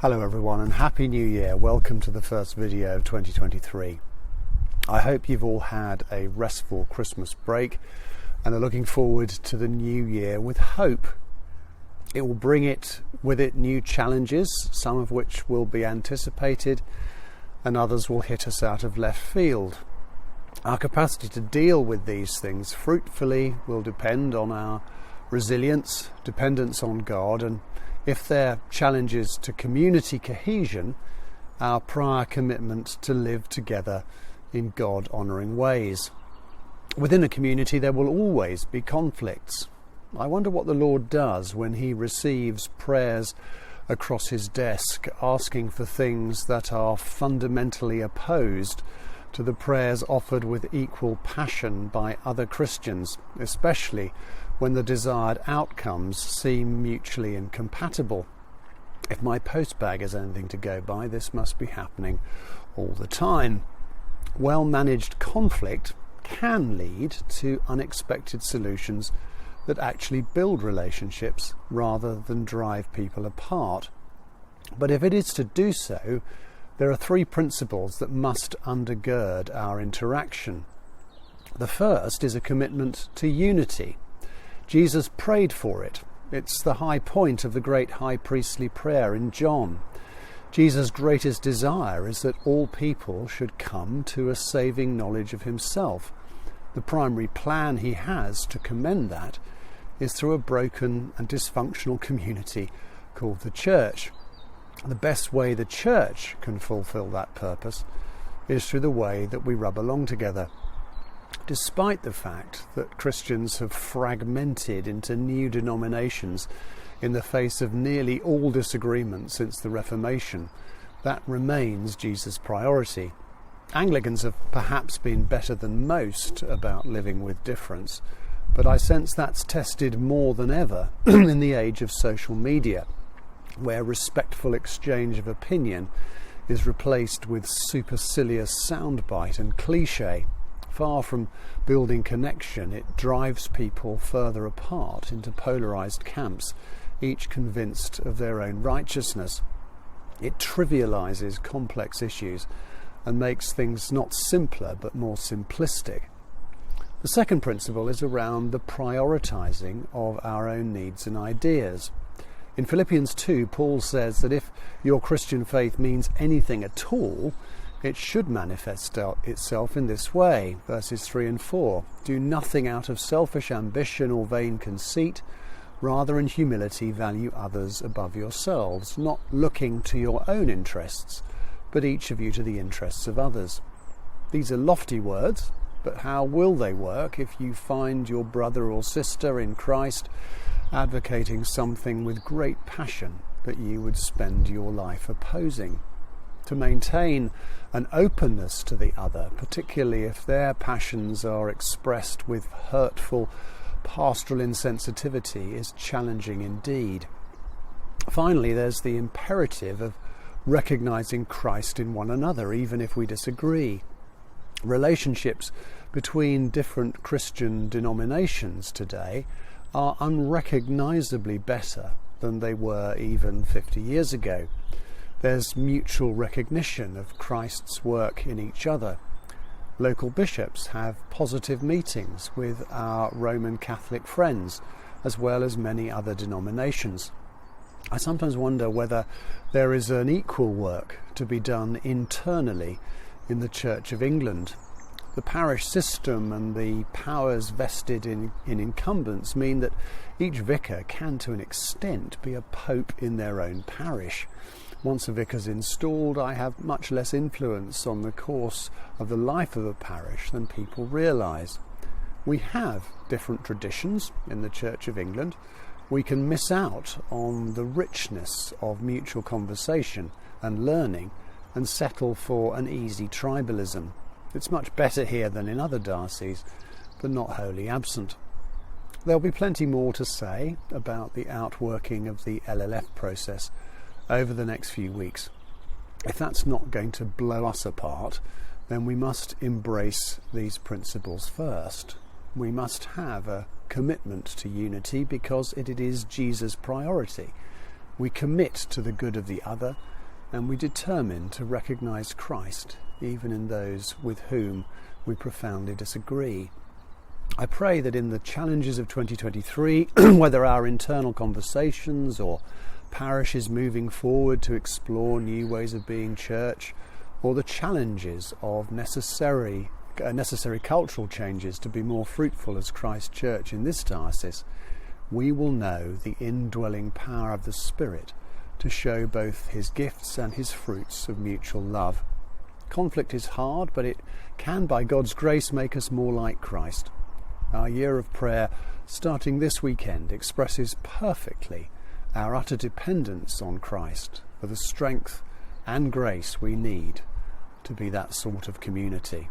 Hello everyone and Happy New Year. Welcome to the first video of 2023. I hope you've all had a restful Christmas break and are looking forward to the new year with hope. It will bring with it new challenges, some of which will be anticipated and others will hit us out of left field. Our capacity to deal with these things fruitfully will depend on our resilience, dependence on God, and if they're challenges to community cohesion, our prior commitment to live together in God-honouring ways. Within a community there will always be conflicts. I wonder what the Lord does when he receives prayers across his desk asking for things that are fundamentally opposed to the prayers offered with equal passion by other Christians, especially when the desired outcomes seem mutually incompatible. If my postbag is anything to go by, this must be happening all the time. Well-managed conflict can lead to unexpected solutions that actually build relationships rather than drive people apart. But if it is to do so, there are three principles that must undergird our interaction. The first is a commitment to unity. Jesus prayed for it. It's the high point of the great high priestly prayer in John. Jesus' greatest desire is that all people should come to a saving knowledge of himself. The primary plan he has to commend that is through a broken and dysfunctional community called the church. The best way the church can fulfill that purpose is through the way that we rub along together. Despite the fact that Christians have fragmented into new denominations in the face of nearly all disagreement since the Reformation, that remains Jesus' priority. Anglicans have perhaps been better than most about living with difference, but I sense that's tested more than ever in the age of social media, where respectful exchange of opinion is replaced with supercilious soundbite and cliché. Far from building connection, it drives people further apart into polarised camps, each convinced of their own righteousness. It trivialises complex issues and makes things not simpler but more simplistic. The second principle is around the prioritising of our own needs and ideas. In Philippians 2, Paul says that if your Christian faith means anything at all, it should manifest itself in this way, verses 3 and 4. Do nothing out of selfish ambition or vain conceit, rather in humility value others above yourselves, not looking to your own interests, but each of you to the interests of others. These are lofty words, but how will they work if you find your brother or sister in Christ advocating something with great passion that you would spend your life opposing? To maintain an openness to the other, particularly if their passions are expressed with hurtful pastoral insensitivity, is challenging indeed. Finally, there's the imperative of recognising Christ in one another, even if we disagree. Relationships between different Christian denominations today are unrecognisably better than they were even 50 years ago. There's mutual recognition of Christ's work in each other. Local bishops have positive meetings with our Roman Catholic friends, as well as many other denominations. I sometimes wonder whether there is an equal work to be done internally in the Church of England. The parish system and the powers vested in incumbents mean that each vicar can, to an extent, be a pope in their own parish. Once a vicar's installed, I have much less influence on the course of the life of a parish than people realise. We have different traditions in the Church of England. We can miss out on the richness of mutual conversation and learning and settle for an easy tribalism. It's much better here than in other dioceses, but not wholly absent. There'll be plenty more to say about the outworking of the LLF process over the next few weeks. If that's not going to blow us apart, then we must embrace these principles first. We must have a commitment to unity because it is Jesus' priority. We commit to the good of the other, and we determine to recognise Christ even in those with whom we profoundly disagree. I pray that in the challenges of 2023, whether our internal conversations or parishes moving forward to explore new ways of being church, or the challenges of necessary cultural changes to be more fruitful as Christ Church in this diocese, we will know the indwelling power of the Spirit to show both his gifts and his fruits of mutual love. Conflict is hard, but it can, by God's grace, make us more like Christ. Our year of prayer, starting this weekend, expresses perfectly our utter dependence on Christ for the strength and grace we need to be that sort of community.